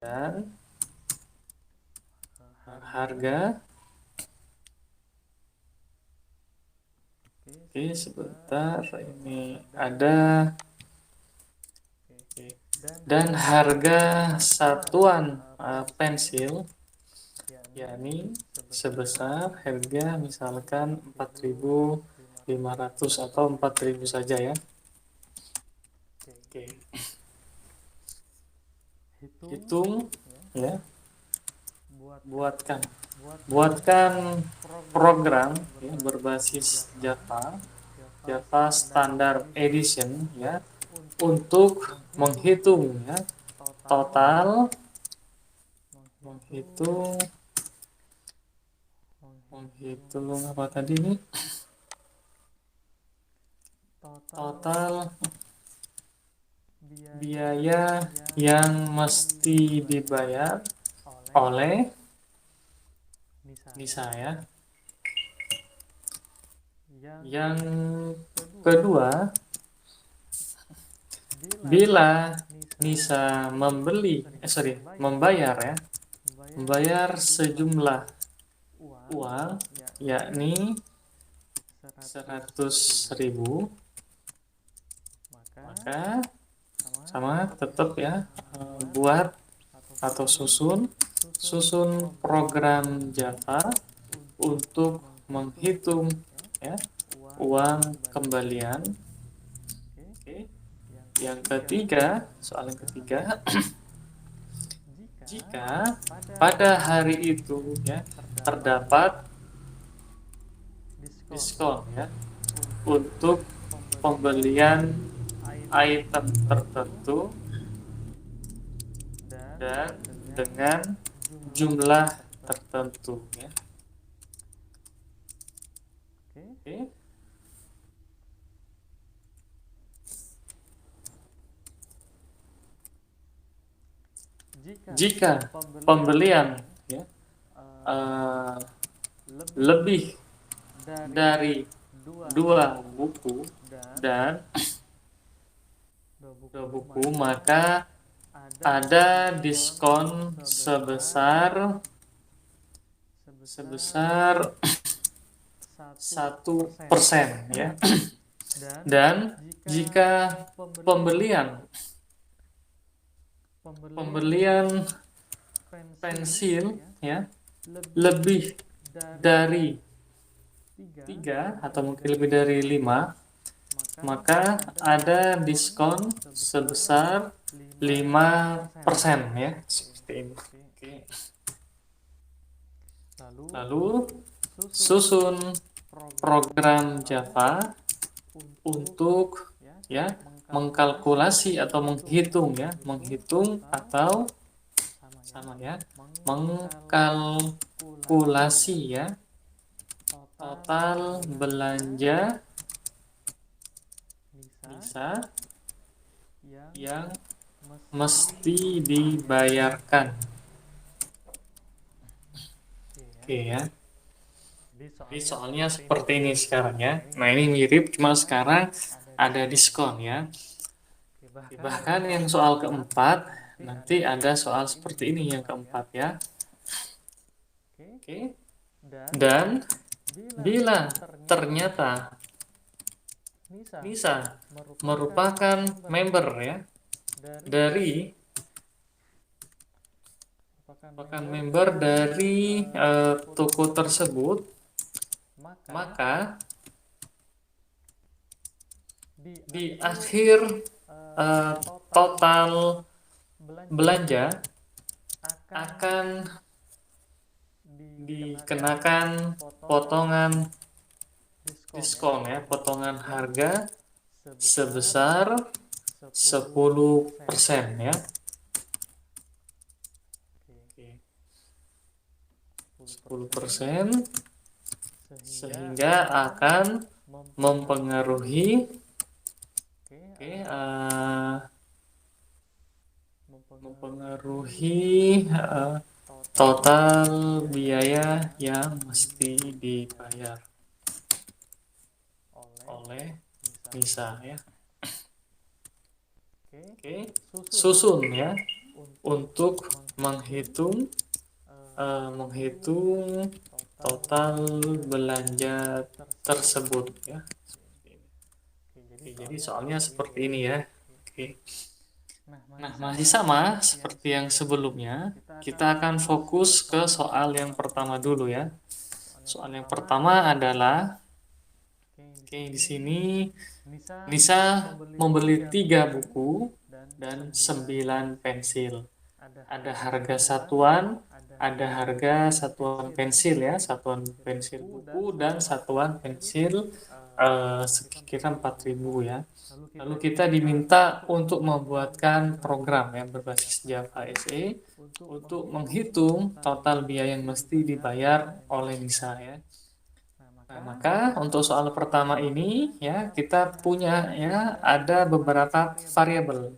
dan harga. Oke, sebentar, ini ada. Oke. Dan harga satuan pensil yakni sebesar harga misalkan 4.500 atau 4.000 saja ya. Oke. Hitung ya. Buatkan program ya, berbasis Java Standard Edition ya untuk menghitung ya total menghitung apa tadi nih, total biaya yang mesti dibayar oleh Nisa ya. Yang kedua, bila Nisa membayar ya, membayar sejumlah uang yakni 100.000, maka sama tetap ya, buat atau susun program Java untuk menghitung ya uang kembalian. Oke. Yang ketiga, soal yang ketiga, jika pada hari itu ya terdapat diskon ya untuk pembelian item tertentu dan dengan jumlah tertentu ya. Oke. Jika pembelian ya, lebih dari dua buku dan maka ada diskon sebesar 1% ya. Dan jika pembelian pensil ya lebih dari 3 atau mungkin lebih dari 5, maka ada diskon sebesar 5% ya, seperti ini. Oke. Lalu susun program Java untuk ya mengkalkulasi atau menghitung atau sama ya, mengkalkulasi ya total belanja Nisa yang mesti dibayarkan. Oke ya. Jadi soalnya seperti ini sekarang ya. Nah, ini mirip, cuma sekarang ada diskon ya. Bahkan yang soal keempat nanti ada soal seperti ini yang keempat ya. Oke. Dan bila ternyata Nisa merupakan member ya dari toko tersebut, maka di akhir total belanja akan dikenakan potongan diskon ya, potongan harga sebesar 10% ya. 10% sehingga akan mempengaruhi total biaya yang mesti dibayar oleh Nisa ya. Oke, susun ya untuk menghitung menghitung total belanja tersebut ya. Oke, jadi soalnya seperti ini ya. Oke. Nah, masih sama seperti yang sebelumnya. Kita akan fokus ke soal yang pertama dulu ya. Soal yang pertama adalah, oke, di sini Nisa membeli 3 buku dan 9 pensil. Ada harga satuan, ada harga satuan pensil ya, satuan pensil buku dan satuan pensil sekira 4.000 ya. Lalu kita diminta untuk membuatkan program yang berbasis Java SE untuk menghitung total biaya yang mesti dibayar oleh Nisa ya. Nah, maka untuk soal pertama ini ya kita punya ya ada beberapa variabel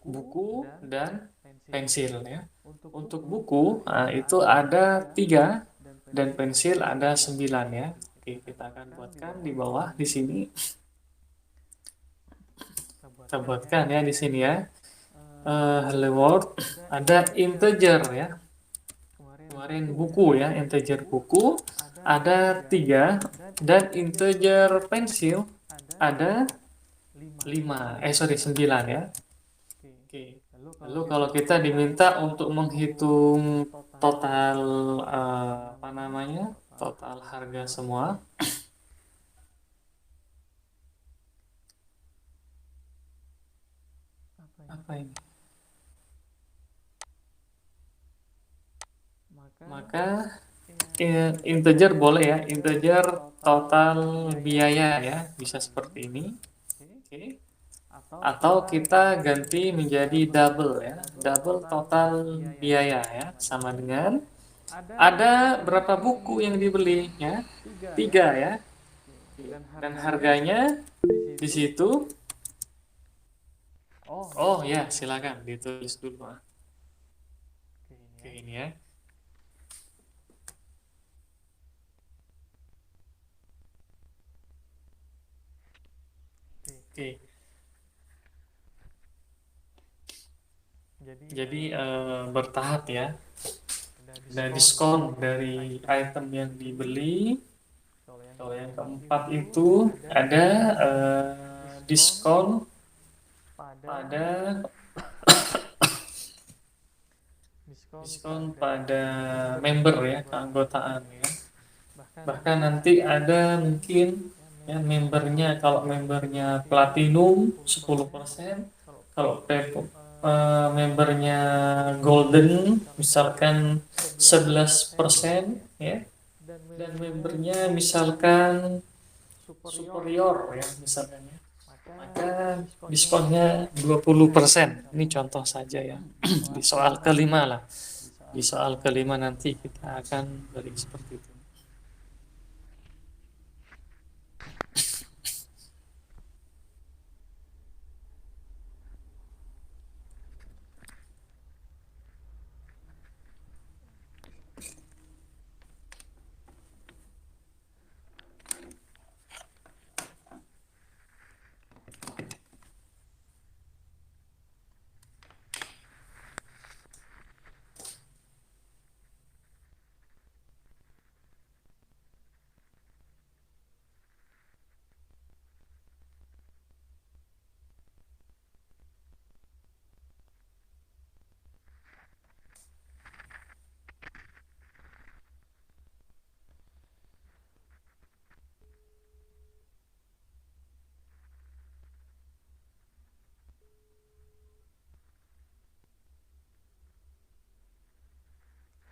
buku dan pensil ya. Untuk buku itu ada 3 dan pensil ada 9 ya. Oke, kita akan buatkan di bawah di sini. Kita buatkan ya di sini ya. Hello World ada integer ya. Kemarin buku ya, integer buku ada 3 dan integer pensil ada 5. Sorry 9 ya. Oke. Lalu kalau kita diminta untuk menghitung total apa namanya? Total harga semua. Apa ini? Maka integer boleh ya, integer total biaya ya, bisa seperti ini. Oke. Atau kita ganti menjadi double ya, double total biaya ya, sama dengan ada berapa buku yang dibeli ya, 3 ya, dan harganya di situ. Oh ya, silakan ditulis dulu. Oke, ini ya. Oke. Jadi bertahap ya. Ada diskon dari item yang dibeli. Kalau yang keempat itu ada diskon pada member ya, keanggotaan ya. Bahkan nanti ada mungkin ya membernya, kalau membernya platinum 10%, kalau membernya golden misalkan 11% ya, dan membernya misalkan superior ya misalkan ya, maka diskonnya 20%. Ini contoh saja ya. Di soal kelima lah, di soal kelima nanti kita akan beri seperti itu.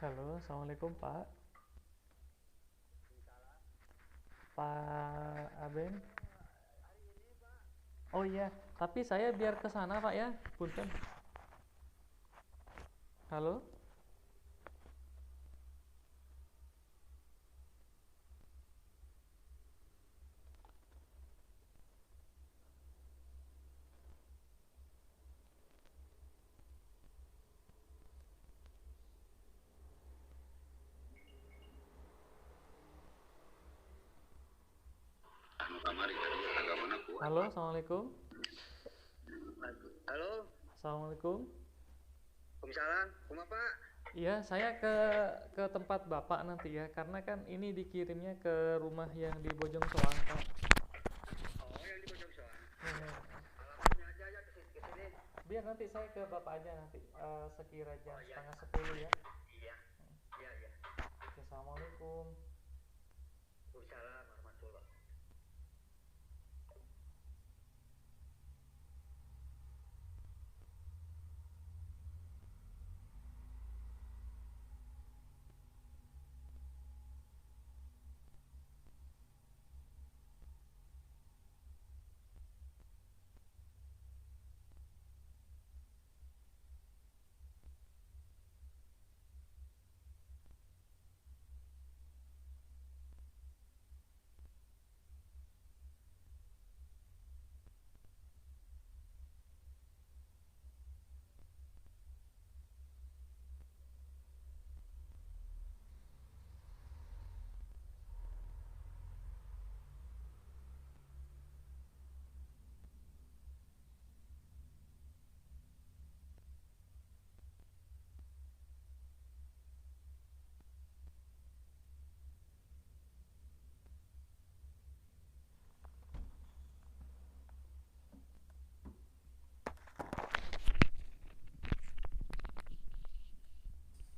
Halo, Assalamualaikum Pak. Pak Aben. Oh iya, tapi saya biar ke sana Pak ya, punten. Halo. Halo, Assalamualaikum. Halo. Assalamualaikum. Waalaikumsalam. Kumaha Pak? Iya, saya ke tempat Bapak nanti ya, karena kan ini dikirimnya ke rumah yang di Bojong Soang, Pak. Hmm. Biar nanti saya ke Bapak aja nanti sekira jam setengah 10 ya. Oke, Assalamualaikum.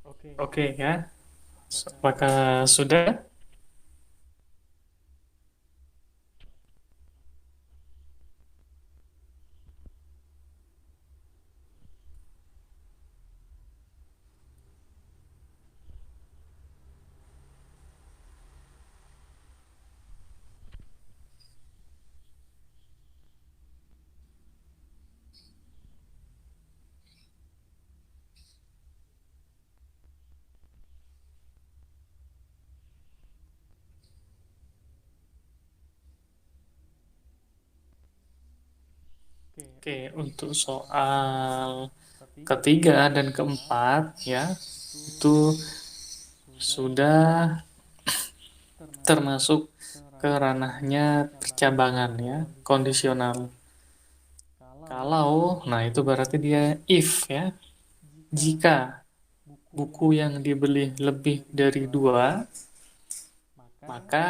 Oke, Oke ya, apakah apakah sudah? oke Oke, untuk untuk soal soal ketiga ketiga dan dan keempat keempat ya, itu itu sudah sudah termasuk termasuk ke ke ranahnya ranahnya percabangan percabangan ya, kondisional. kondisional. Kalau Kalau, nah itu berarti dia if ya, jika jika buku buku yang yang dibeli dibeli lebih lebih dari dari dua, dua, maka maka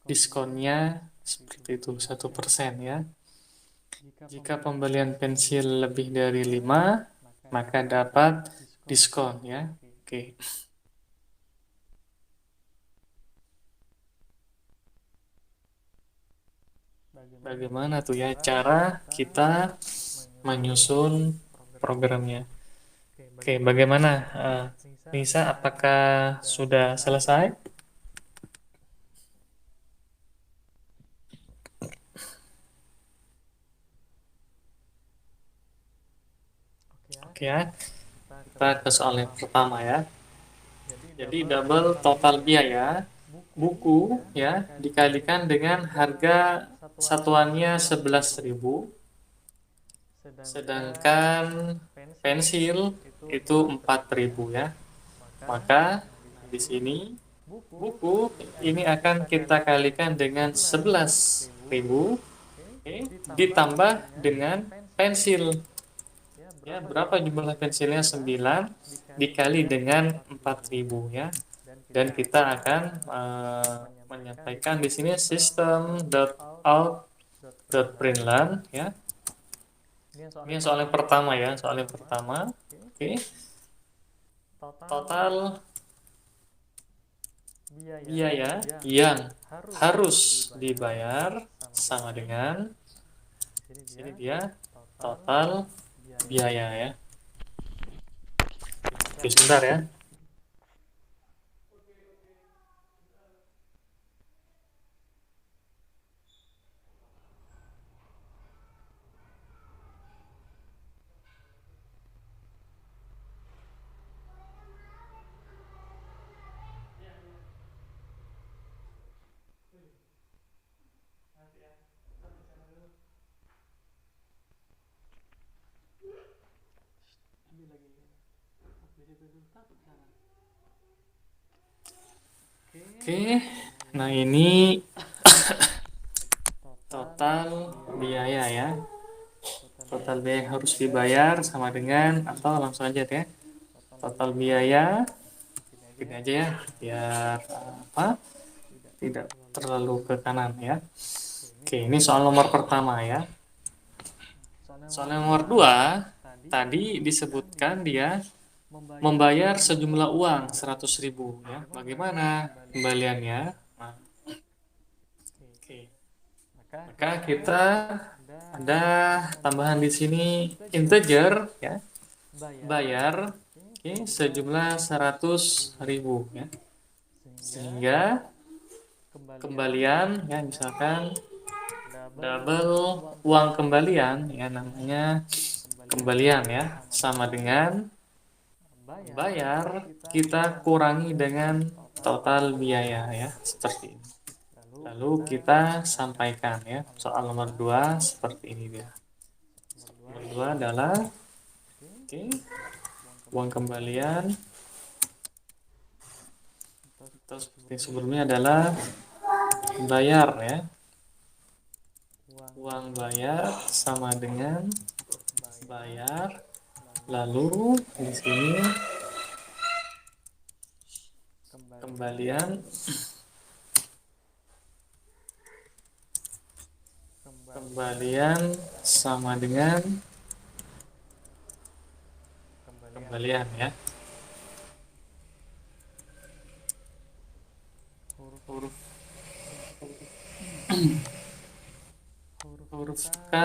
diskonnya diskonnya seperti itu seperti itu, 1%. 1% ya. Jika Jika pembelian pembelian pensil pensil lebih lebih dari dari 5, 5, maka maka dapat dapat diskon. diskon ya. Oke. Oke, bagaimana tuh ya cara kita menyusun menyusun programnya? programnya? Oke, Oke, bagaimana bagaimana Nisa, Nisa, apakah apakah sudah sudah selesai? selesai? Oke ya, Oke ya, kita ke kita soal ke yang soal yang pertama. pertama ya. Jadi Jadi double double total total biaya. biaya Buku buku ya ya dikalikan dikalikan dengan dengan harga harga satuannya satuannya 11.000. 11.000, Sedangkan sedangkan pensil pensil itu itu 4.000 ya. 4.000 ya. Maka Maka nah nah, di di sini sini buku buku ini ini akan akan kita kita kalikan kalikan dengan dengan 11.000, 11.000, oke, oke, ditambah ditambah dengan dengan pensil. pensil. Ya, Ya, berapa berapa jumlah jumlah pensilnya? pensilnya? 9 9 dikali dikali dengan dengan 4.000. 4.000 ya. Dan Dan kita kita akan akan menyampaikan di menyampaikan sini di sini system.out.println. system.out.println ya. Ini yang soal Ini yang soal pertama yang ya. pertama ya, Soal yang soal yang pertama. pertama. Oke. Oke. Total Total biaya biaya yang yang harus harus dibayar dibayar sama sama dengan dengan sini sini dia dia total total biaya. biaya ya. Oke, Oke, sebentar. sebentar ya. Oke, nah ini total biaya ya. Total biaya yang harus dibayar sama dengan atau langsung aja ya. total biaya gini aja ya, biar apa tidak terlalu ke kanan ya. Oke, ini soal nomor pertama ya. Soal nomor 2, tadi disebutkan dia membayar sejumlah uang 100.000 ya. Bagaimana kembaliannya? Nah, oke. Maka kita ada tambahan di sini integer ya. Bayar oke, sejumlah 100.000 ya. Sehingga kembalian ya misalkan double uang kembalian ya namanya kembalian ya sama dengan bayar kita kurangi dengan total biaya ya seperti ini. Lalu kita sampaikan ya soal nomor 2 seperti ini dia. Nomor 2 adalah oke, uang kembalian atau seperti sebelumnya adalah bayar ya. Uang bayar sama dengan bayar. Lalu di sini kembalian sama dengan kembalian ya. Huruf huruf K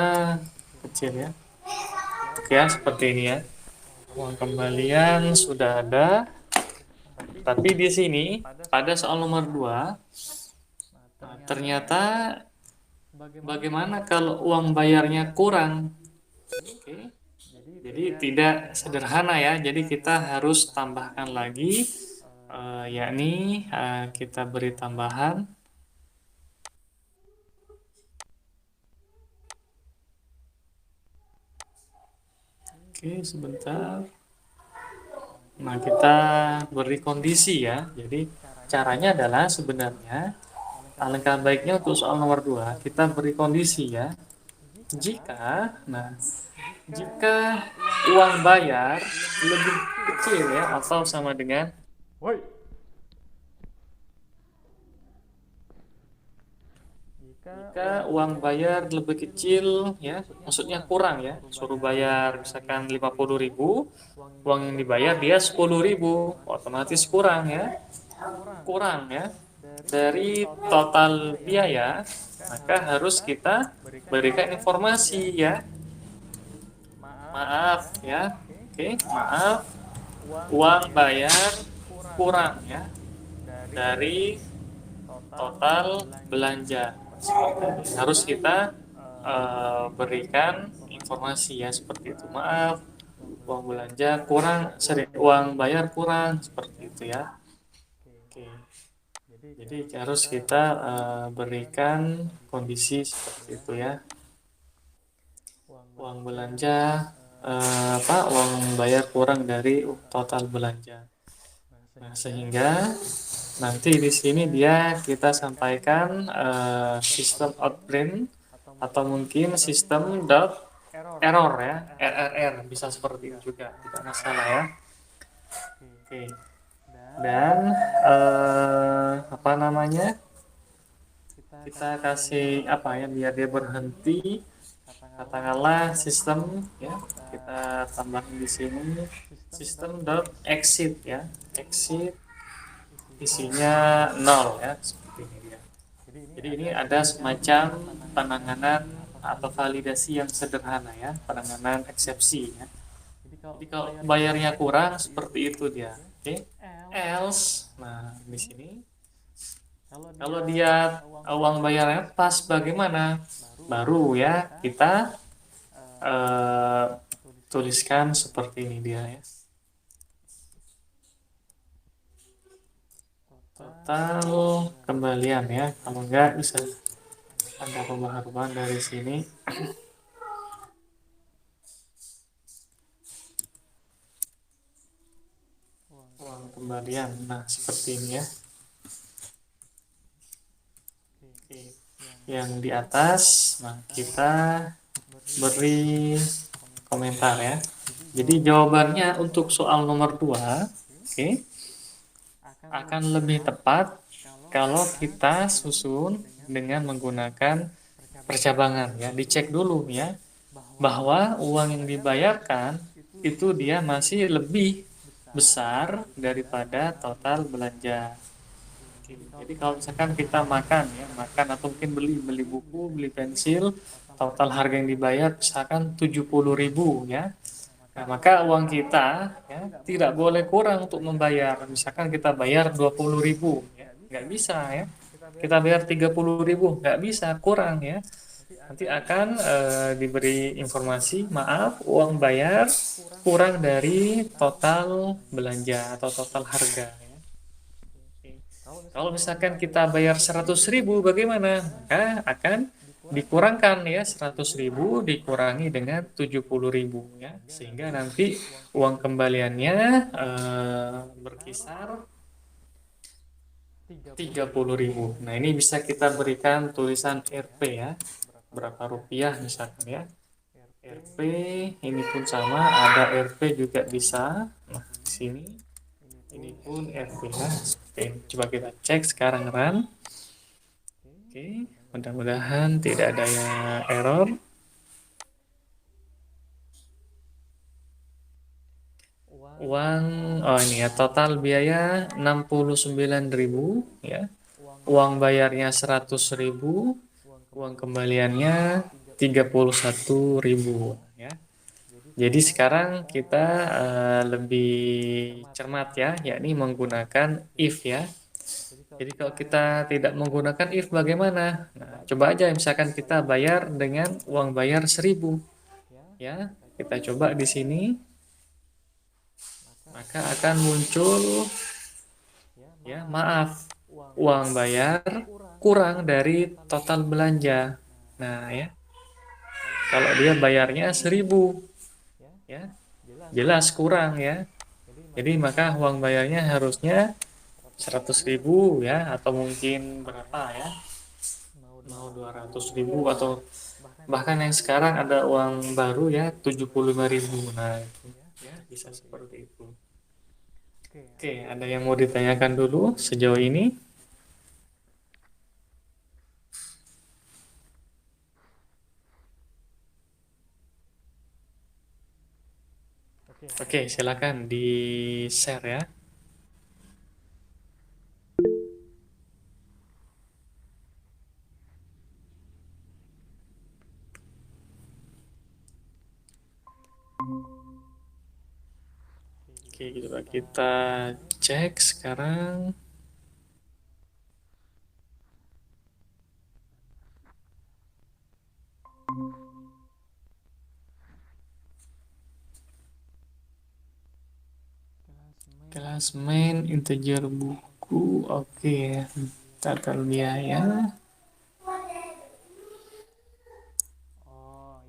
kecil ya. Oke ya, seperti ini ya. Uang kembalian sudah ada. Tapi di sini pada soal nomor 2 ternyata bagaimana kalau uang bayarnya kurang? Oke. Jadi tidak sederhana ya. Jadi kita harus tambahkan lagi yakni kita beri tambahan. Oke, sebentar. Nah, kita beri kondisi ya. Jadi caranya adalah sebenarnya alangkah baiknya untuk soal nomor 2 kita beri kondisi ya. Jika uang bayar lebih kecil ya atau sama dengan jika uang bayar lebih kecil ya, maksudnya kurang ya, suruh bayar misalkan 50.000, uang yang dibayar dia 10.000, otomatis kurang ya, dari total biaya, maka harus kita berikan informasi ya. Maaf ya, oke, maaf, uang bayar kurang ya dari total belanja. Harus kita berikan informasi ya seperti itu. Maaf, uang belanja kurang, uang bayar kurang seperti itu ya. Oke. Jadi harus kita berikan kondisi seperti itu ya. Uang belanja uang bayar kurang dari total belanja. Nah, sehingga nanti di sini kita sampaikan sistem outprint atau mungkin sistem dot error ya, RRR bisa seperti itu juga, tidak masalah ya. Oke. Dan apa namanya? Kita kasih apa ya biar dia berhenti. Katakanlah sistem ya, kita tambahkan di sini sistem dot exit ya, exit isinya 0 ya seperti ini dia. Jadi ini ada semacam penanganan atau validasi yang sederhana ya, penanganan eksepsi ya. Jadi kalau bayarnya kurang seperti itu dia. Oke. Else, nah di sini kalau dia uang bayarnya pas bagaimana? Baru ya kita tuliskan seperti ini dia ya. Total kembalian ya, kalau enggak bisa ada perubahan dari sini. Uang kembalian, nah seperti ini ya. Oke. Yang di atas, nah kita beri komentar ya. Jadi jawabannya untuk soal nomor 2, oke, akan lebih tepat kalau kita susun dengan menggunakan percabangan ya. Dicek dulu ya bahwa uang yang dibayarkan itu dia masih lebih besar daripada total belanja. Oke, jadi kalau misalkan kita makan ya, makan atau mungkin beli buku, beli pensil, total harga yang dibayar misalkan 70.000 ya. Nah, maka uang kita ya tidak boleh kurang untuk membayar. Misalkan kita bayar 20.000 ya, nggak bisa ya. Kita bayar 30.000, nggak bisa, kurang ya. Nanti akan diberi informasi, maaf, uang bayar kurang dari total belanja atau total harga ya. Oke. Kalau misalkan kita bayar 100.000, bagaimana? Maka akan dikurangkan ya, 100.000 dikurangi dengan 70.000 ya, sehingga nanti uang kembaliannya berkisar 30.000. Nah, ini bisa kita berikan tulisan RP ya, berapa rupiah misalkan ya. RP ini pun sama, ada RP juga bisa. Nah, di sini ini pun RP ya. Seperti ini. Coba kita cek sekarang run. Oke, mudah-mudahan tidak ada yang error. Uang, oh ini ya, total biaya 69.000 ya. Uang bayarnya 100.000, uang kembaliannya 31.000 ya. Jadi sekarang kita lebih cermat ya, yakni menggunakan if ya. Jadi kalau kita tidak menggunakan if bagaimana? Nah, coba aja misalkan kita bayar dengan uang bayar 1.000 ya. Kita coba di sini, maka akan muncul ya, maaf, uang bayar kurang dari total belanja. Nah, ya. Kalau dia bayarnya 1.000 ya, jelas kurang ya. Jadi maka uang bayarnya harusnya 100.000 ya, atau mungkin berapa ya, mau 200.000, atau bahkan yang sekarang ada uang baru ya 75.000. Nah itu ya bisa seperti itu. Oke, ada yang mau ditanyakan dulu sejauh ini? Oke, silakan di share ya. Oke, coba kita cek sekarang. Kelas main integer buku, oke. Total biaya.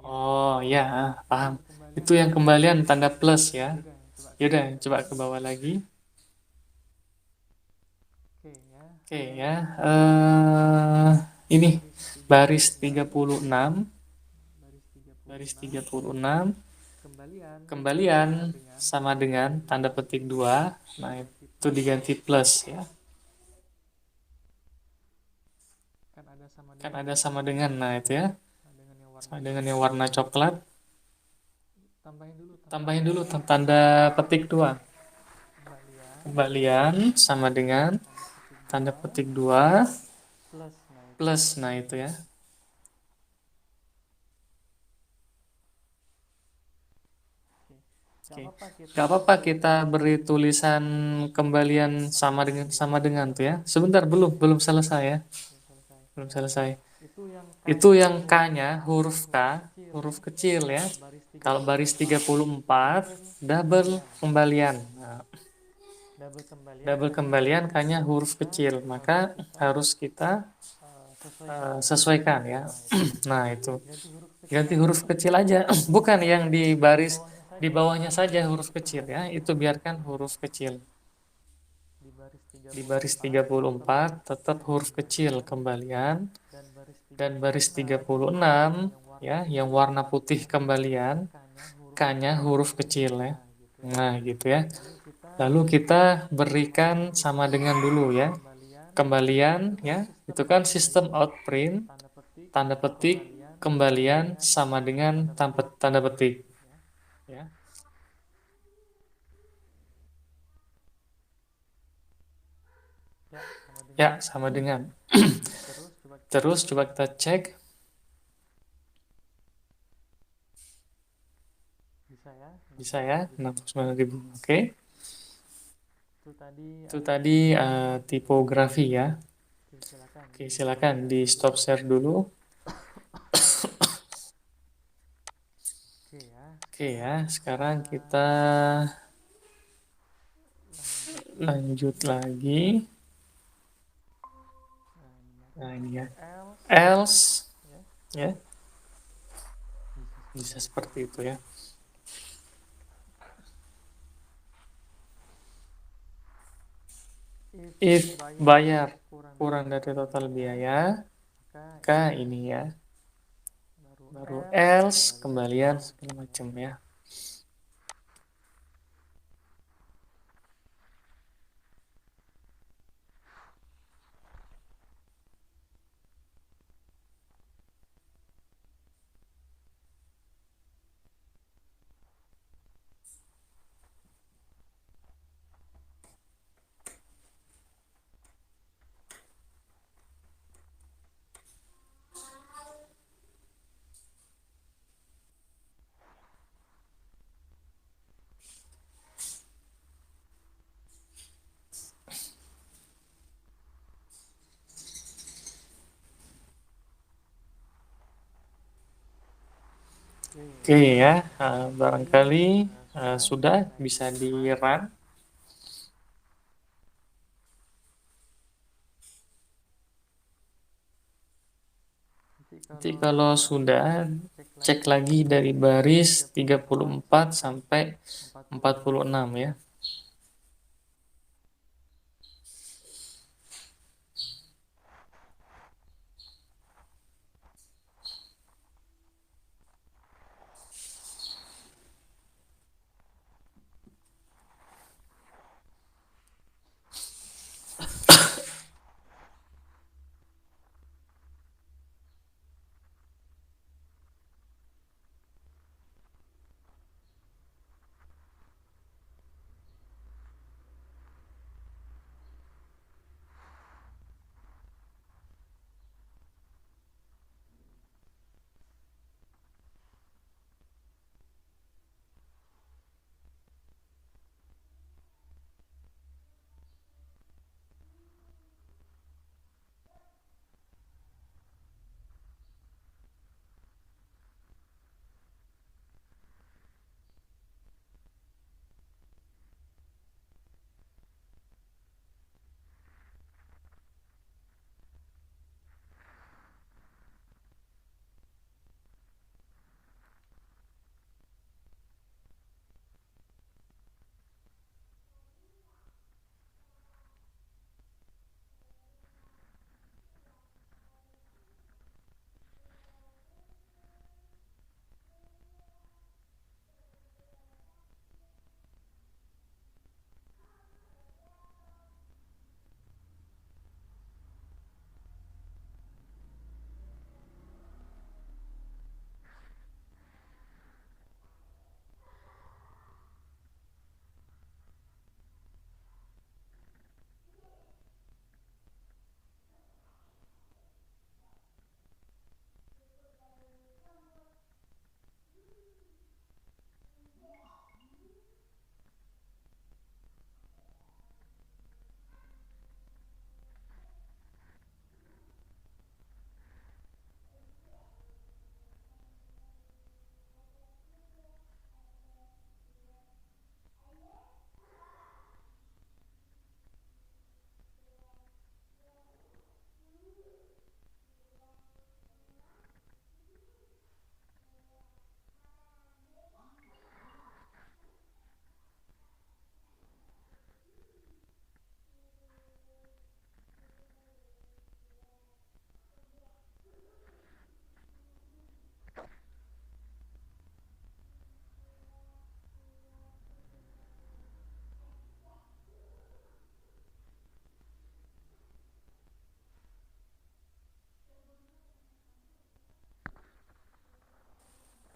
Oh ya, paham. Itu yang kembalian tanda plus ya. Yaudah, coba ke bawah lagi. Oke ya. Ini baris 36. Baris 36. Kembalian sama dengan tanda petik 2. Nah, itu diganti plus ya. Kan ada sama dengan, nah itu ya. Sama dengan yang warna coklat. Tambahin dulu tanda petik 2. Kembalian sama dengan tanda petik 2 plus, nah itu ya. Oke. Gak apa-apa kita beri tulisan kembalian sama dengan tuh ya. Sebentar, belum selesai ya. Belum selesai. Itu yang K-nya huruf K, huruf kecil ya. Kalau baris 34 double kembalian. Nah, double kembalian K-nya huruf kecil, maka harus kita sesuaikan ya. Nah, itu. Ganti huruf kecil aja. Bukan yang di baris di bawahnya saja huruf kecil ya. Itu biarkan huruf kecil. Di baris 34 tetap huruf kecil kembalian, dan baris 36 ya yang warna putih kembalian, K-nya huruf kecil ya. Nah, gitu ya. Lalu kita berikan sama dengan dulu ya. Kembalian ya, itu kan sistem outprint, tanda petik, kembalian sama dengan tanda petik. Ya, ya sama dengan. Terus coba kita cek. Bisa ya, 69.000. Oke. Itu tadi tipografi ya. Oke, silakan di stop share dulu. Oke ya, sekarang kita lanjut lagi. Nah, ini ya. Else ya. Bisa seperti itu ya. If bayar kurang dari total biaya, maka ini ya. Baru else, kembalian segala macam ya. Oke ya, barangkali sudah bisa di-run. Nanti kalau sudah, cek lagi dari baris 34 sampai 46 ya.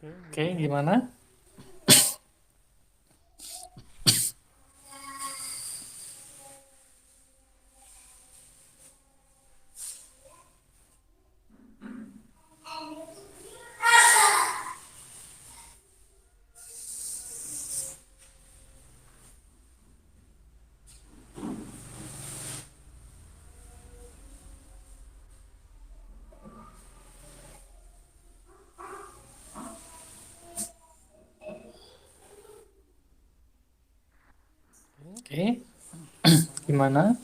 Oke, gimana? Oke, gimana?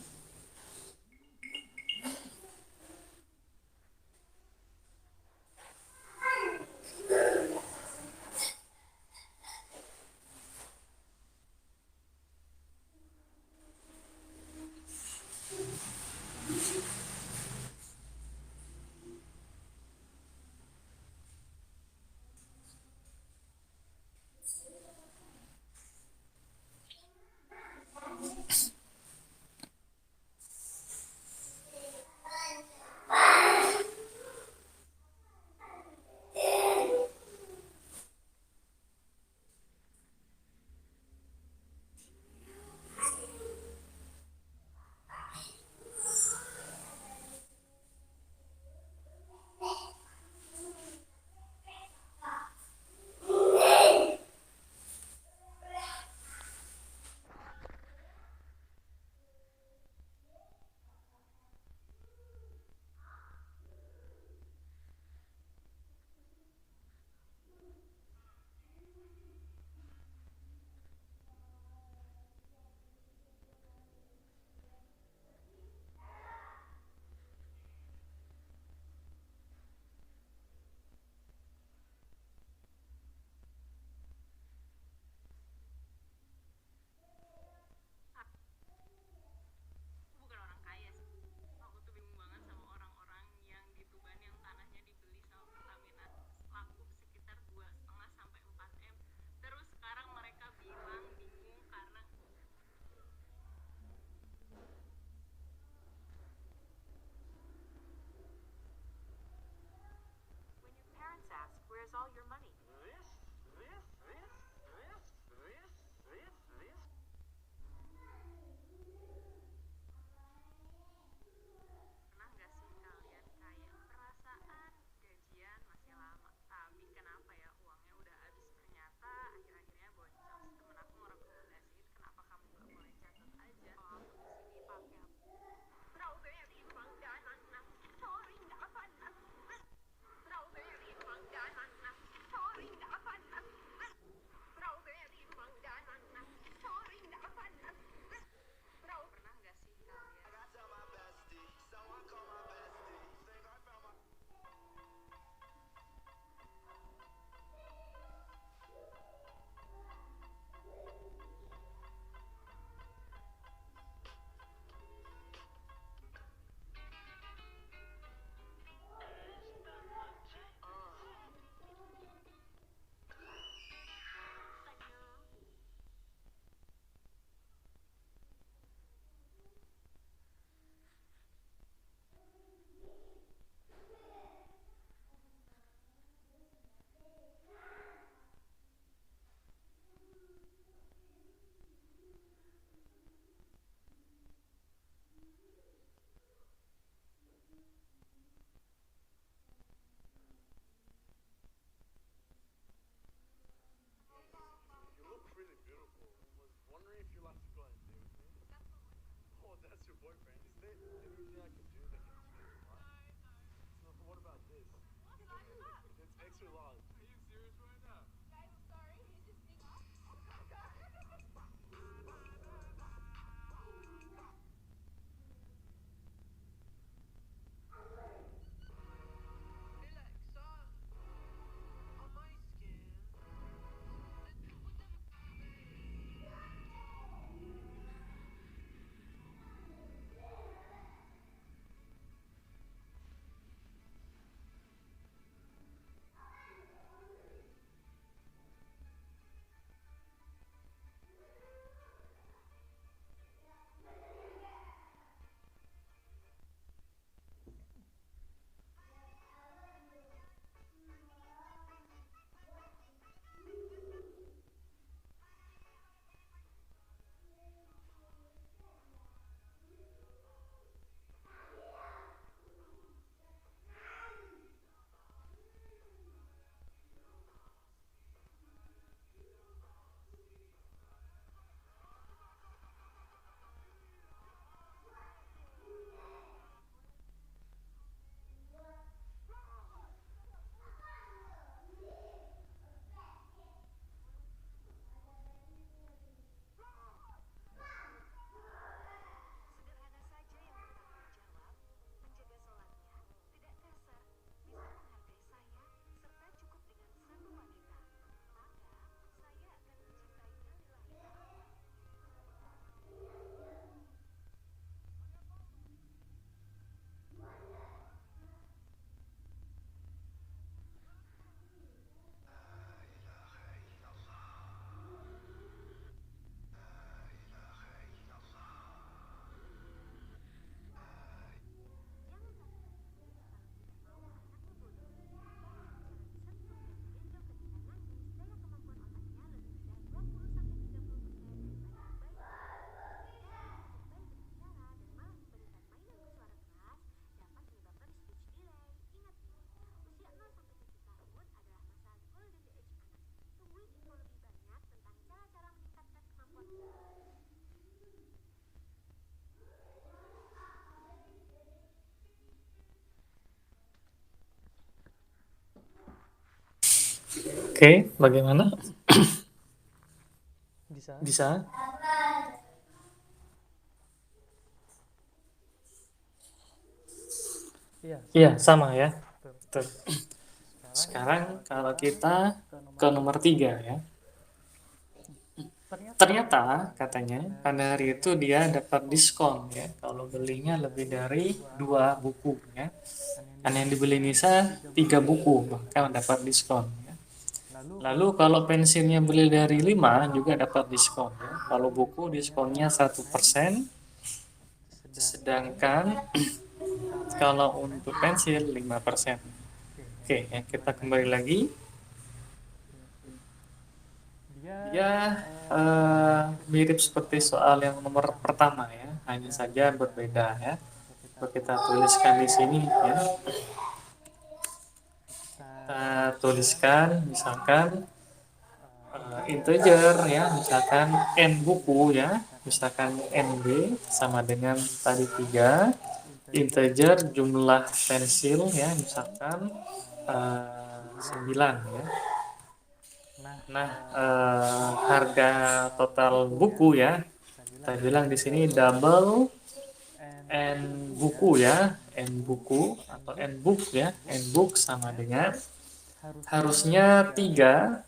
Oke, bagaimana? Bisa? Bisa? Iya, Iya, sama ya. sama ya. Betul. Betul. Sekarang Sekarang kalau kalau kita kita ke ke nomor nomor 3. 3 ya. Ternyata Ternyata katanya katanya pada pada hari hari itu itu dia dia dapat dapat diskon diskon ya kalau belinya lebih lebih dari dari dua 2 buku buku ya. kan Kan yang yang dibeli dibeli Nisa Nisa 3 3 buku buku dapat bahkan dapat diskon. diskon ya. Lalu Lalu kalau kalau pensilnya pensilnya beli beli dari dari 5 5 juga dapat diskon ya. Kalau buku buku diskonnya diskonnya 1%, 1%, sedangkan sedangkan kalau kalau untuk untuk pensil pensil 5%. 5%. Oke, ya kita kembali lagi. Dia Dia mirip mirip seperti seperti soal soal yang yang nomor nomor pertama pertama ya, ya, hanya hanya saja saja berbeda berbeda ya. ya. Kita Coba kita tuliskan tuliskan di di sini sini ya. ya. Kita Kita tuliskan tuliskan misalkan misalkan integer integer ya, ya, misalkan misalkan n buku buku ya, ya, misalkan misalkan NB sama sama dengan dengan tadi tadi 3. 3. Integer Integer jumlah jumlah pensil pensil ya, ya, misalkan misalkan 9 9 ya. ya. Nah, Nah, harga harga total total buku ya, buku ya, kita kita bilang bilang di di sini sini double double n n buku ya, buku ya, n n buku buku, atau n n book, book ya, n book n book sama sama dengan dengan harusnya harusnya 3. 3.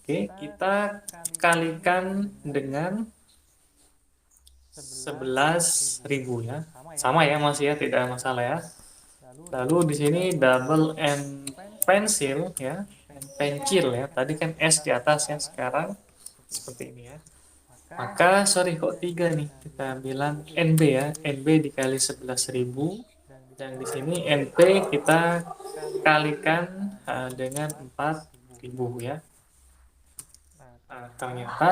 Oke, Oke, kita kita kalikan kalikan dengan dengan 11.000 11.000 ya. ya. Sama ya, Sama ya Mas ya, tidak tidak ada masalah. masalah ya. Lalu di Lalu sini di sini double double n n pensil pensil ya, ya, n pencil pencil ya. ya. Tadi Tadi kan kan S S di di atas atas ya, ya, sekarang sekarang seperti seperti ini. ini ya. Maka Maka sorry sorry kok kok 3 nih, kita kita bilang bilang NB NB ya, ya, NB NB dikali dikali 11.000. 11.000 dan Dan di di sini sini NP NP kita kita kalikan kalikan dengan dengan 4.000 4.000 ya. ya. Nah, Ternyata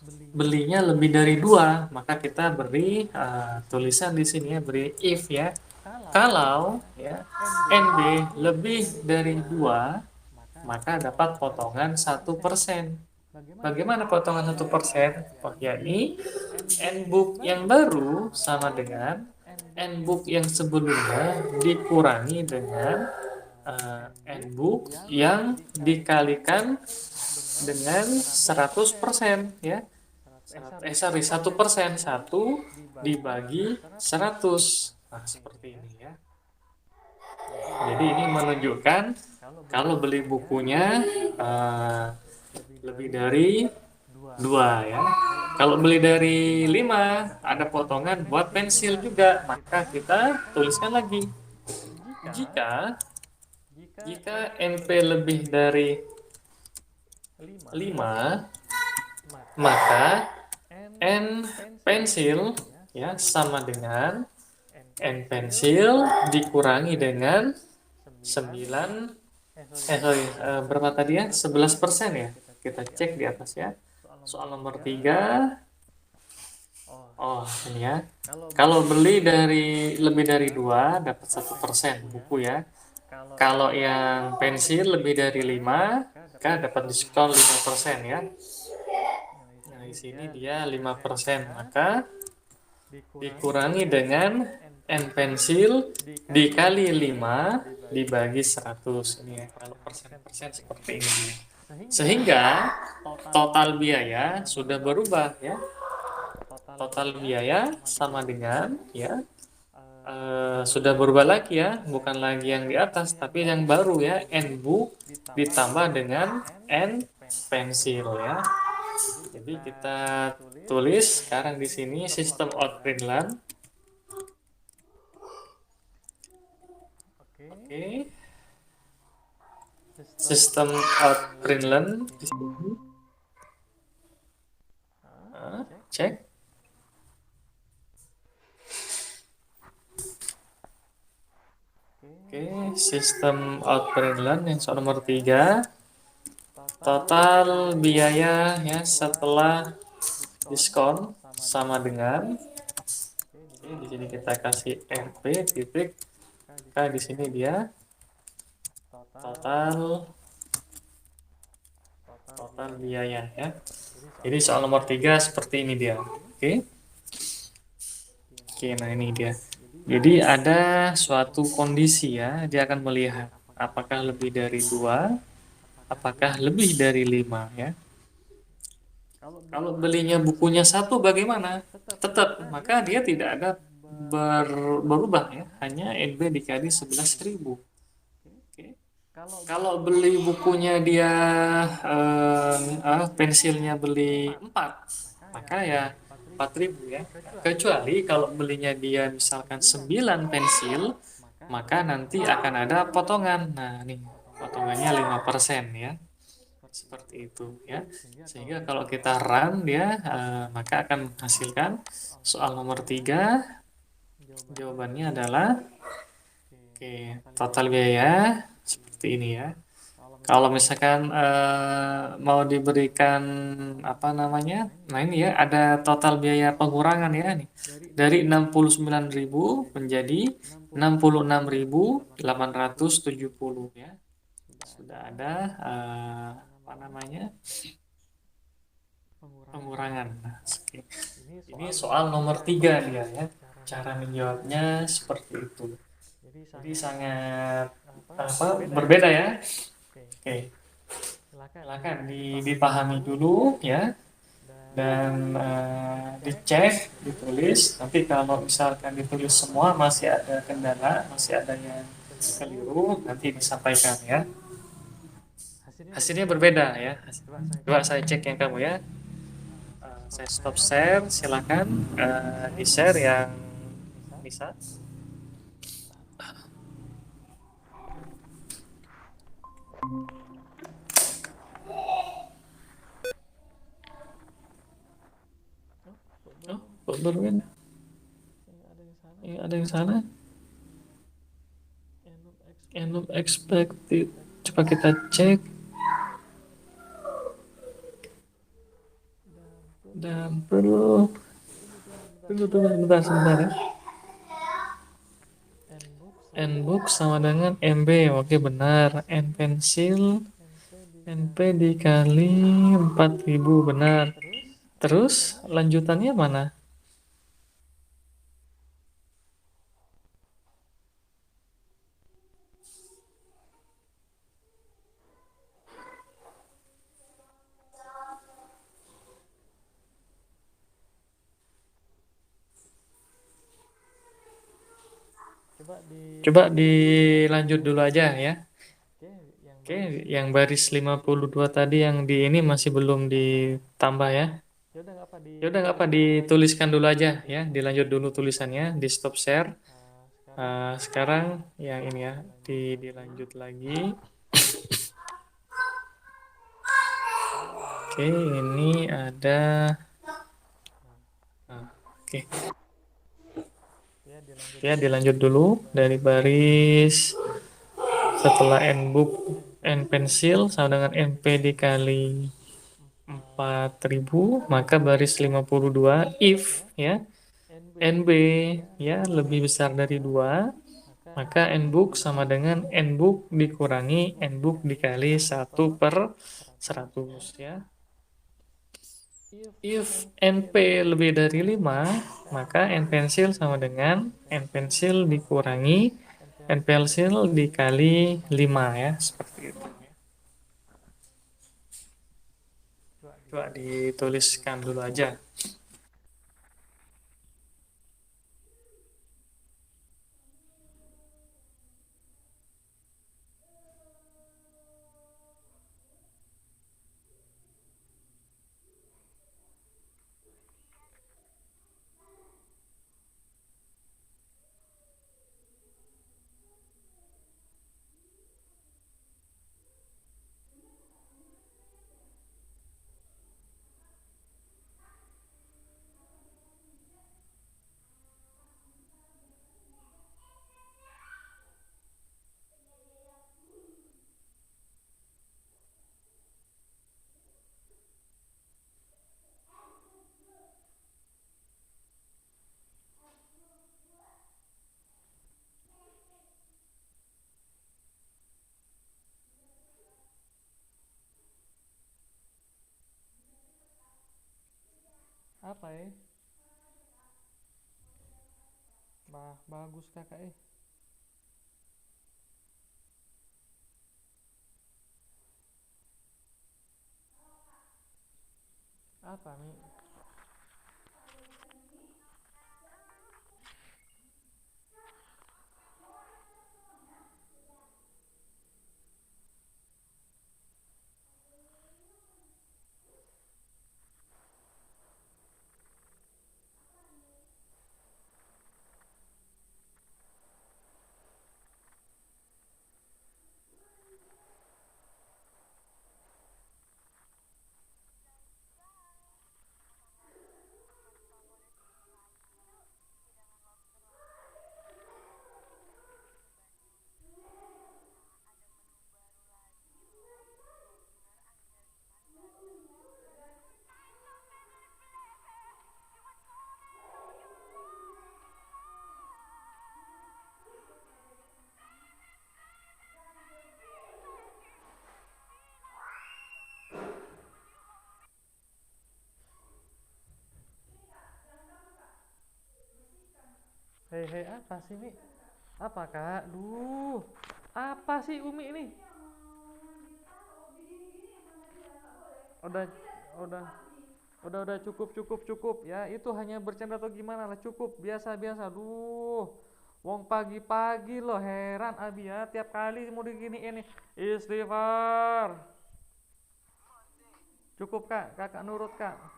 belinya belinya lebih lebih dari dari 2, 2, maka maka kita kita beri beri tulisan di sini ya, beri if ya. kalau Kalau ya NB NB lebih lebih dari dari 2, 2, maka maka dapat dapat potongan potongan 1%. 1%. Bagaimana Bagaimana potongan potongan 1%? 1%? Oh, Yakni yakni N-book N-book yang yang baru baru sama sama dengan dengan N-book yang N-book yang sebelumnya sebelumnya dikurangi dikurangi dengan dengan N-book N-book yang yang dikalikan dikalikan dengan dengan 100% 100%. ya. Sorry, Sorry, 1%, 1 dibagi dibagi 100. 100. Nah, Seperti seperti ini ini ya. ya. Jadi Jadi ini menunjukkan kalau kalau beli beli bukunya bukunya lebih lebih dari dari 2 2 ya. ya. Kalau Kalau beli beli dari dari 5 5 ada ada potongan potongan buat buat pensil pensil juga, juga, maka maka kita kita tuliskan tuliskan lagi. lagi. Jika jika Jika NP NP lebih lebih dari dari 5, 5, maka maka N N pensil pensil ya ya sama sama dengan dengan N N pensil pensil dikurangi dikurangi dengan dengan 9 9, sorry, berapa tadi ya? 11% 11% ya. kita Kita cek di cek atas di ya. atas ya. Soal Soal nomor nomor 3. 3. Oh, Oh, ini ya. kalau Kalau beli beli dari dari lebih dari 2 dapat dapat 1% 1% buku ya. Kalau Kalau yang yang pensil pensil lebih dari 5, maka maka dapat dapat diskon diskon 5% 5%. ya. Nah, Nah, di di sini sini dia dia 5%, 5%, maka maka dikurangi dikurangi dengan dengan N N pensil pensil dikali dikali 5 5 dibagi dibagi 100. 100. Ini ya, kalau persen-persen seperti Seperti ini. ini. Sehingga Sehingga total total biaya biaya sudah sudah berubah berubah ya. ya. Total Total biaya biaya sama sama dengan dengan ya sudah sudah berubah berubah lagi lagi ya, ya, bukan lagi yang yang di di atas, atas tapi tapi yang yang baru baru ya, ya, N N book book ditambah ditambah dengan dengan N N pensil pensil ya. ya. Jadi Jadi kita kita tulis tulis sekarang di sekarang di sini sini sistem sistem outprint output. learn. Oke, Oke, sistem sistem outprint outprint learn di di sini. sini. Cek. Cek. Oke, sistem outprint learn yang soal nomor 3. Total biaya ya setelah diskon sama dengan, oke, di sini kita kasih RP titik K, di sini dia total total biaya ya. Jadi soal nomor 3 seperti ini dia. Oke. Oke, nah ini dia. Jadi ada suatu kondisi ya, dia akan melihat apakah lebih dari 2, apakah lebih dari 5 ya. Kalau belinya bukunya satu bagaimana? Tetap, maka dia tidak ada berubah ya, hanya NB dikali 11.000. Oke. Kalau beli bukunya dia pensilnya beli 4, maka ya 4.000 ya. Kecuali kalau belinya dia misalkan 9 pensil, maka nanti akan ada potongan. Nah, nih potongannya 5% ya. Seperti itu ya. Sehingga kalau kita run dia maka akan menghasilkan soal nomor 3. Jawabannya adalah oke, total biaya seperti ini ya. Kalau misalkan mau diberikan apa namanya? Nah, ini ya ada total biaya pengurangan ya nih. Dari 69.000 menjadi 66.870 ya. Sudah ada apa namanya? Pengurangan. Nah, oke. Ini soal nomor 3 dia ya. Cara menjawabnya seperti itu. Jadi sangat apa berbeda ya. Oke. Silakan dipahami dulu ya dan dicek, ditulis. Nanti kalau misalkan ditulis semua masih ada kendala, masih ada yang keliru, nanti disampaikan ya. Hasilnya berbeda ya. Coba saya cek yang kamu ya. Saya stop share, silakan di share yang bisa. Oh, kok baru kan? Ada yang salah. End of expected. Coba kita cek. Dan perlu tunggu sebentar sebentar ya. Nbook sama dengan MB. Oke benar. N pensil NP dikali 4.000 benar. Terus lanjutannya mana? Coba dilanjut dulu aja ya. Oke, yang baris 52 tadi yang di ini masih belum ditambah ya. Ya udah nggak apa dituliskan dulu aja ya, dilanjut dulu tulisannya, di stop share. Sekarang yang ini ya, dilanjut lagi. Oke, ini ada. Oke. Ya, dilanjut dulu dari baris setelah nbook n pensil sama dengan np dikali 4.000 maka baris 52 if ya nb ya lebih besar dari 2 maka nbook sama dengan nbook dikurangi nbook dikali 1/100 ya. If NP lebih dari 5, maka N pensil sama dengan N pensil dikurangi N pensil dikali 5 ya, seperti itu. Coba dituliskan dulu aja. Apa ya? Bagus kakak Apa, Mi? Hei, hei, apa sih, Mi? Apa, Kak? Duh, apa sih Umi ini? Udah, udah, udah, cukup, cukup, cukup. Ya, itu hanya bercanda atau gimana lah, cukup, biasa, biasa. Duh, wong pagi-pagi loh, heran Abi ya, tiap kali mau diginiin nih. Istighfar. Cukup, Kak, kakak nurut, Kak.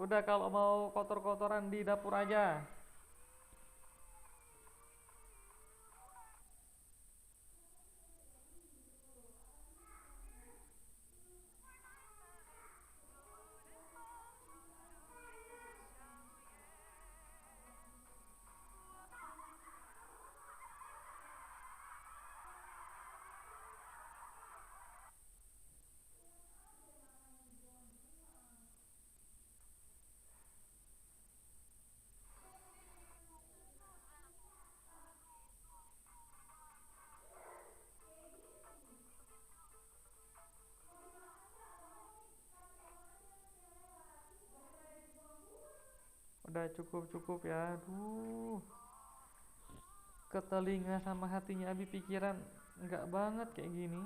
Udah, kalau mau kotor-kotoran di dapur aja. Udah, cukup, cukup ya. Aduh, ke telinga sama hatinya Abi pikiran nggak banget kayak gini.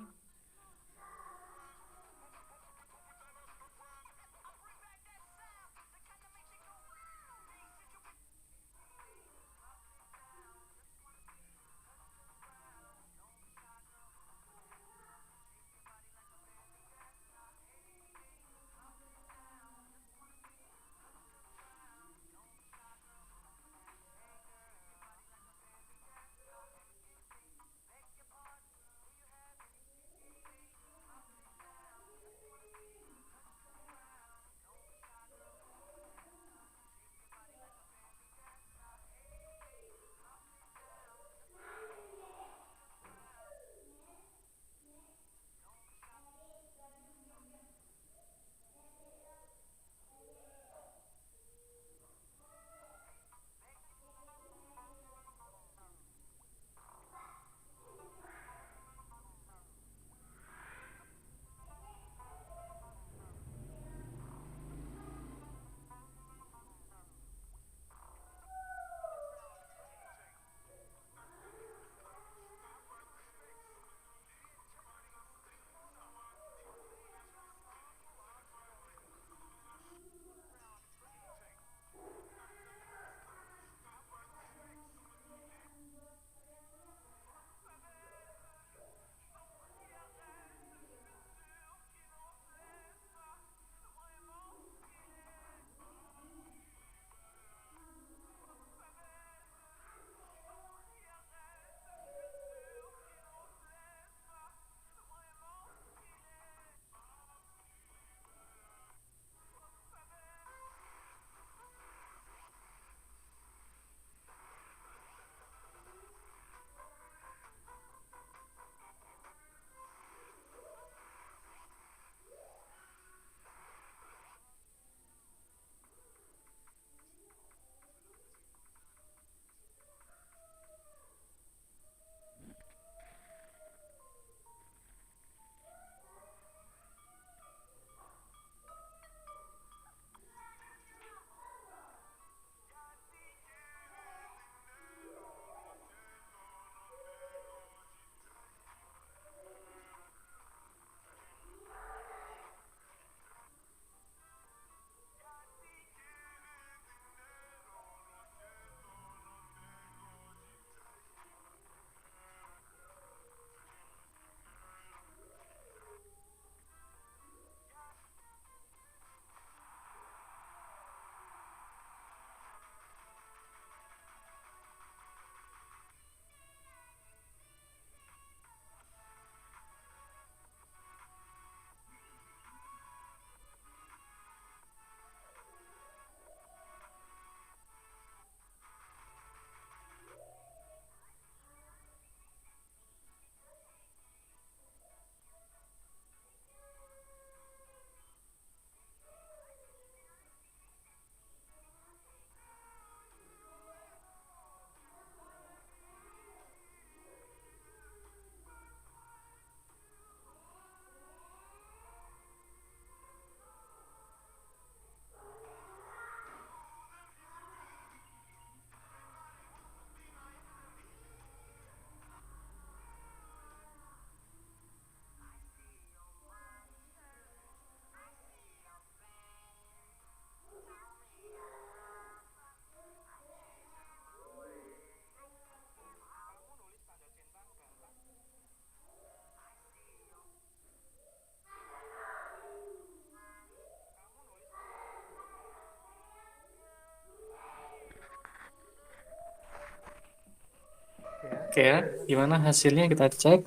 Oke ya, gimana hasilnya kita cek.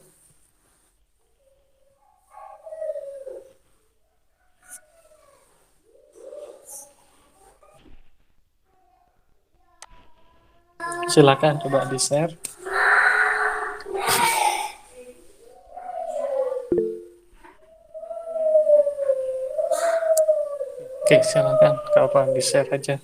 Silakan coba di-share. Oke, silakan. Kapan di-share aja.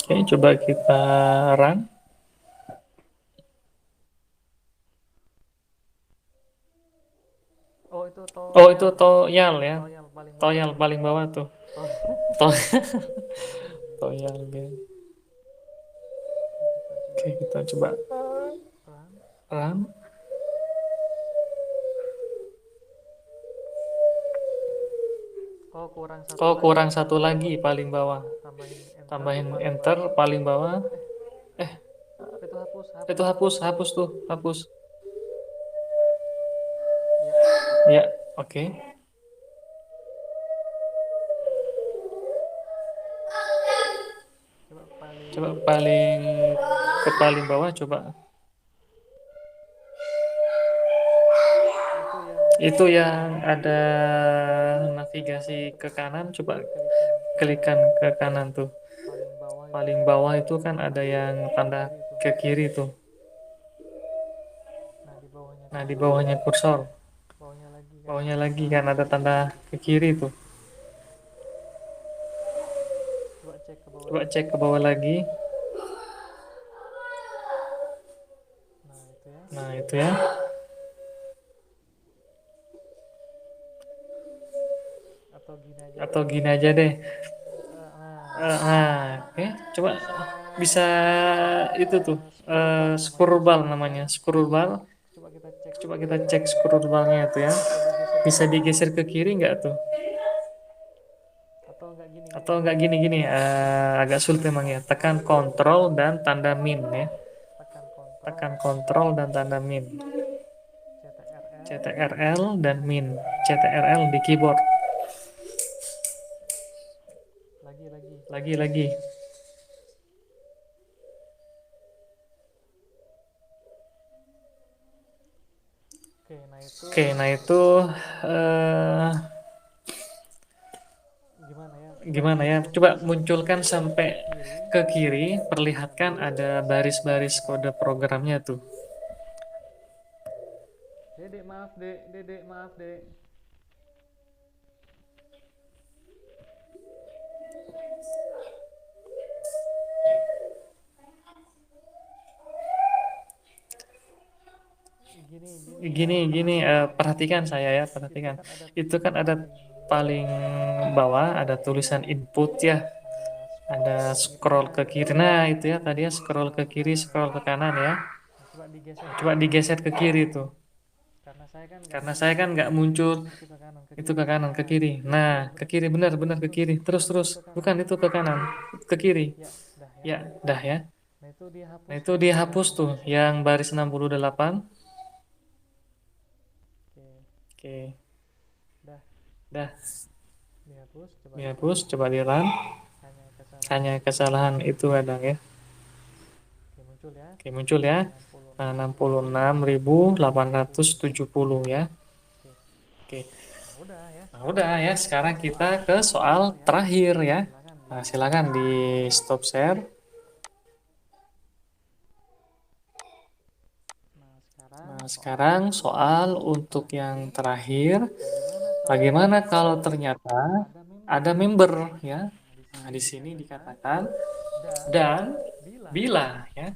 Oke, coba kita run. Oh itu Oh, itu toyal, toyal ya. toyal paling bawah Toyal tuh. paling bawah tuh. Toyal. To Oke, toyal ya. kita coba Oke, kita coba run. run. Oh kurang satu Oh, lagi. kurang satu lagi paling bawah. Tambahin enter Tambahin paling enter bawah. paling bawah. Eh Eh, itu hapus, itu hapus. hapus, hapus tuh, hapus. Ya, Ya, oke. coba Coba paling paling bawah. ke paling bawah coba. Itu yang Itu yang ada navigasi ke kanan, coba kelikan ke klikan kanan. ke kanan tuh. Paling bawah itu Paling bawah itu kan ada yang ke tanda kiri tuh. ke kiri tuh. Nah di bawahnya Nah, di kursor. bawahnya kursor. Bawahnya lagi kan Bawahnya ada lagi tanda kan ke ada kiri. tanda ke kiri tuh. Coba cek ke bawah Coba lagi. cek ke bawah lagi. Nah itu ya. Nah, itu ya. Atau gini aja deh. Atau gini aja deh. Nah Oke. Coba bisa bisa itu tuh scroll bar namanya, scroll bar scroll bar. namanya. Scroll bar. Coba kita cek Coba kita scroll cek barnya. scroll barnya itu ya. Bisa digeser ke Bisa kiri nggak? digeser ke kiri nggak tuh? Atau nggak gini gini? Atau nggak gini-gini? Agak sulit Tekan memang ya. Tekan kontrol, Ctrl dan tanda min ya. tekan kontrol, Tekan Ctrl dan tanda min. CTRL, CTRL dan min. min. CTRL di keyboard. Lagi. Lagi-lagi. Oke, nah itu Oke, nah itu eh, gimana ya? gimana ya? Coba Munculkan sampai munculkan sampai ke kiri. ke kiri, perlihatkan Baris ada kode baris-baris kode programnya. programnya tuh. Dedek maaf dek, dedek maaf dek. Gini Gini, perhatikan. perhatikan saya ya, Itu perhatikan. kan ada Itu kan ada paling paling bawah ada tulisan input ya, ada scroll ada ke kiri scroll ke kan, kiri. Nah, itu ya tadi ya scroll ke scroll ke kiri, kanan ya. scroll ke kanan ya. Nah, coba digeser ke Coba kiri. digeser ke kiri tuh. Karena saya kan nggak Karena saya kan muncul nggak muncul itu ke kanan, ke itu kiri. ke kanan, ke Nah, kiri. Nah, benar ke benar. kiri benar-benar ke kiri. Terus Bukan itu terus. ke kanan. Bukan itu ke kanan, ke kiri. Ya, dah ya. Ya, dah ya. Nah, itu Nah, dihapus itu tuh yang dihapus tuh baris yang 68. baris 68. Oke, Oke. dah Dah, dihapus, coba di run. dihapus, coba di run. Hanya kesalahan Hanya itu. kesalahan itu kadang ya. Oke, muncul ya. Oke, muncul ya. Nah, 66.870 66.870. ya. Oke. Oke. Nah, udah ya. Nah, udah ya. Sekarang kita Soal ke soal terakhir ya. terakhir ya. Silakan Nah, di silakan di stop share. Nah, sekarang Nah, soal sekarang untuk soal yang untuk yang terakhir. terakhir. Bagaimana kalau Bagaimana kalau ternyata ternyata ada member? ada member ya? Nah, di Nah, sini di sini dikatakan dikatakan dan dan bila bila ya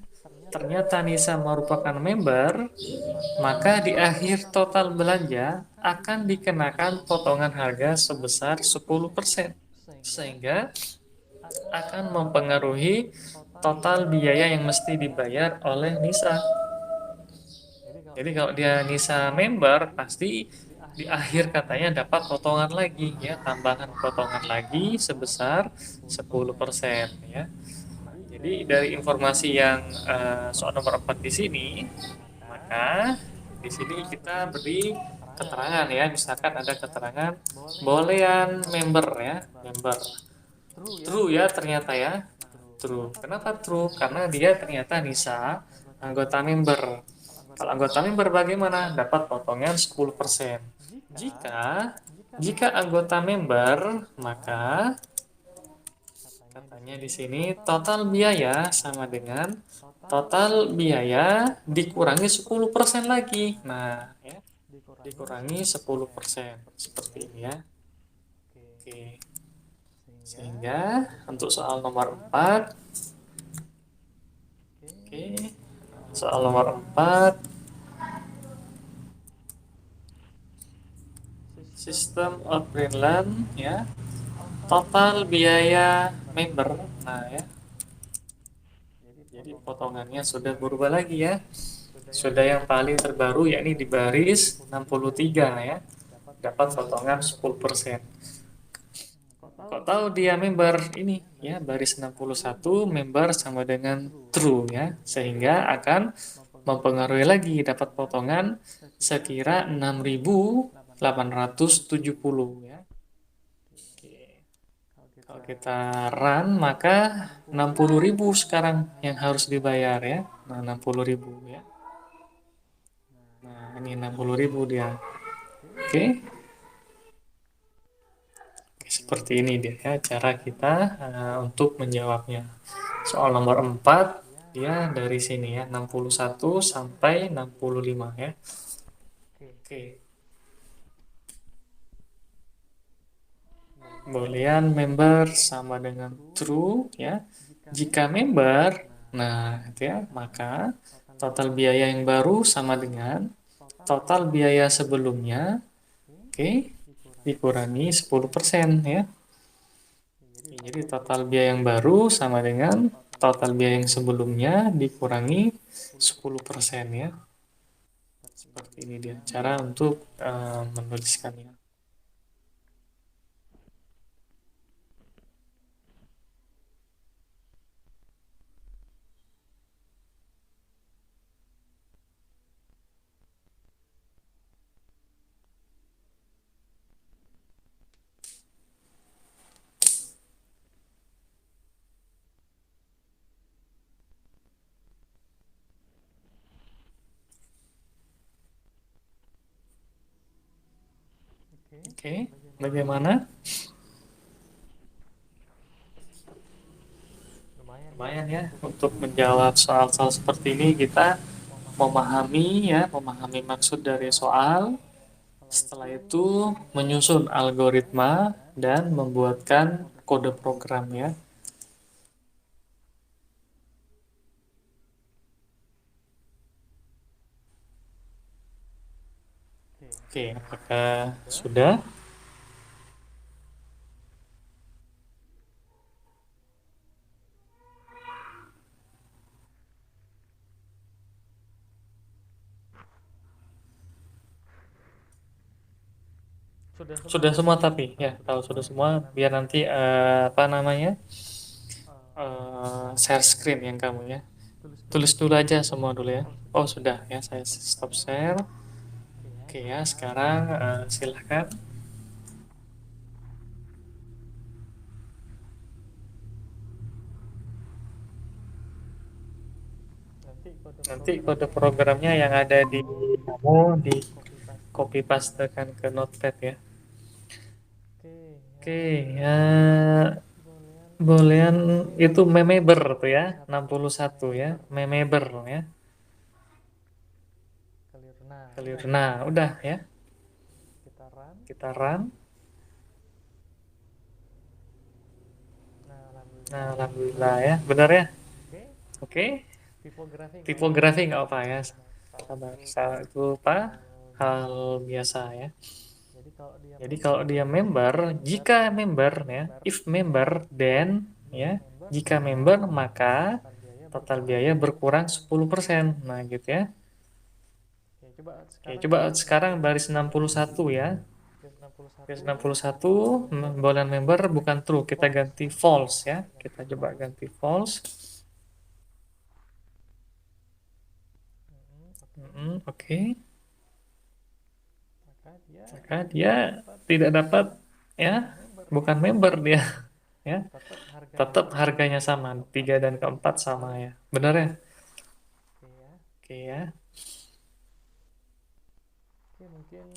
ternyata ternyata Nisa Nisa merupakan merupakan member, member, maka di maka di akhir akhir total total belanja belanja akan akan dikenakan dikenakan potongan potongan harga sebesar sebesar 10%, 10%, sehingga sehingga akan akan mempengaruhi mempengaruhi total total biaya yang biaya yang mesti mesti dibayar dibayar oleh oleh Nisa. Nisa. Jadi kalau Jadi dia kalau dia Nisa Nisa member, pasti pasti di di akhir akhir katanya katanya dapat dapat potongan lagi ya, tambahan tambahan potongan potongan lagi sebesar sebesar 10%. 10% ya. Jadi Jadi dari dari informasi informasi yang yang soal nomor soal 4 di nomor 4 sini, di sini, maka maka di sini kita beri keterangan ya, misalkan ada keterangan bolehan bolehan member ya, member. True ya ternyata ya, true. Kenapa true? Karena dia ternyata Nisa anggota member. Kalau anggota member bagaimana? Dapat potongan 10%. Jika anggota member, maka katanya di sini total biaya sama dengan total biaya dikurangi 10% lagi. Nah, ya, dikurangi 10%. Seperti ini ya. Oke. Sehingga untuk soal nomor 4, oke, soal nomor 4, sistem of Greenland ya, total biaya member. Nah, ya. Jadi potongannya sudah berubah lagi ya. Sudah yang paling terbaru yakni di baris 63 ya. Dapat potongan 10%. Kok tahu dia member ini ya, baris 61 member sama dengan true ya, sehingga akan mempengaruhi lagi dapat potongan sekira 6.870 ya. Oke. Kalau kita run maka 60.000 sekarang yang harus dibayar ya. Nah, 60.000 ya. Nah, ini 60.000 dia. Oke. Seperti ini dia ya cara kita untuk menjawabnya. Soal nomor 4 dia dari sini ya 61 sampai 65 ya. Oke. Boolean member sama dengan true ya. Jika member, nah itu ya, maka total biaya yang baru sama dengan total biaya sebelumnya, oke, dikurangi 10% ya. Jadi total biaya yang baru sama dengan total biaya yang sebelumnya dikurangi 10% ya. Seperti ini dia cara untuk menuliskannya. Oke, bagaimana? Lumayan ya untuk menjawab soal-soal seperti ini kita memahami maksud dari soal. Setelah itu menyusun algoritma dan membuatkan kode program ya. Oke, apakah sudah? Sudah semua tapi ya, kalau sudah semua biar nanti apa namanya? Share screen yang kamu ya. Tulis dulu aja semua dulu ya. Oh, sudah ya, saya stop share. Oke ya, sekarang silahkan. Nanti kode programnya yang ada di kamu di copy pastekan ke notepad ya. Oke, ya boolean itu memeber tuh ya, 61 ya, memeber ya. Clear. Nah, udah ya. Kita run. Nah, alhamdulillah ya, benar ya. Oke. Tipografi nggak apa ya. Sabar, itu apa? Hal biasa ya. Jadi kalau dia member, jika member ya, if member, then ya, jika member maka total biaya berkurang 10%. Nah, gitu ya. Oke, coba sekarang baris 61 ya. Baris 61, boolean member bukan true, kita ganti false ya. Kita coba ganti false. Oke. maka dia tidak dapat, ya, bukan member dia, ya, tetap harganya sama, 3 dan keempat sama ya, benar ya. Oke ya.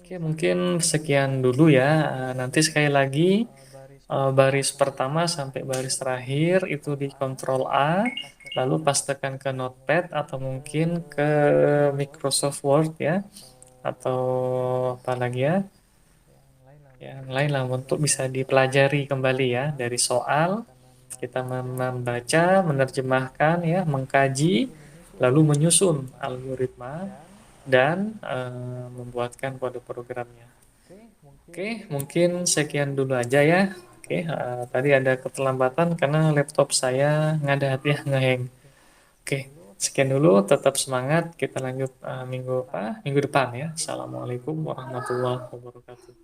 Oke, mungkin sekian dulu ya. Nanti sekali lagi, baris pertama sampai baris terakhir itu di Ctrl A, lalu pas tekan ke Notepad atau mungkin ke Microsoft Word ya, atau apa lagi ya, yang lain lah untuk bisa dipelajari kembali ya dari soal. Kita membaca, menerjemahkan ya, mengkaji, lalu menyusun algoritma dan membuatkan kode programnya. Oke, mungkin sekian dulu aja ya. Oke, tadi ada keterlambatan karena laptop saya ngadat ya, ngeheng. Oke, sekian dulu. Tetap semangat. Kita lanjut minggu depan ya. Assalamualaikum warahmatullahi wabarakatuh.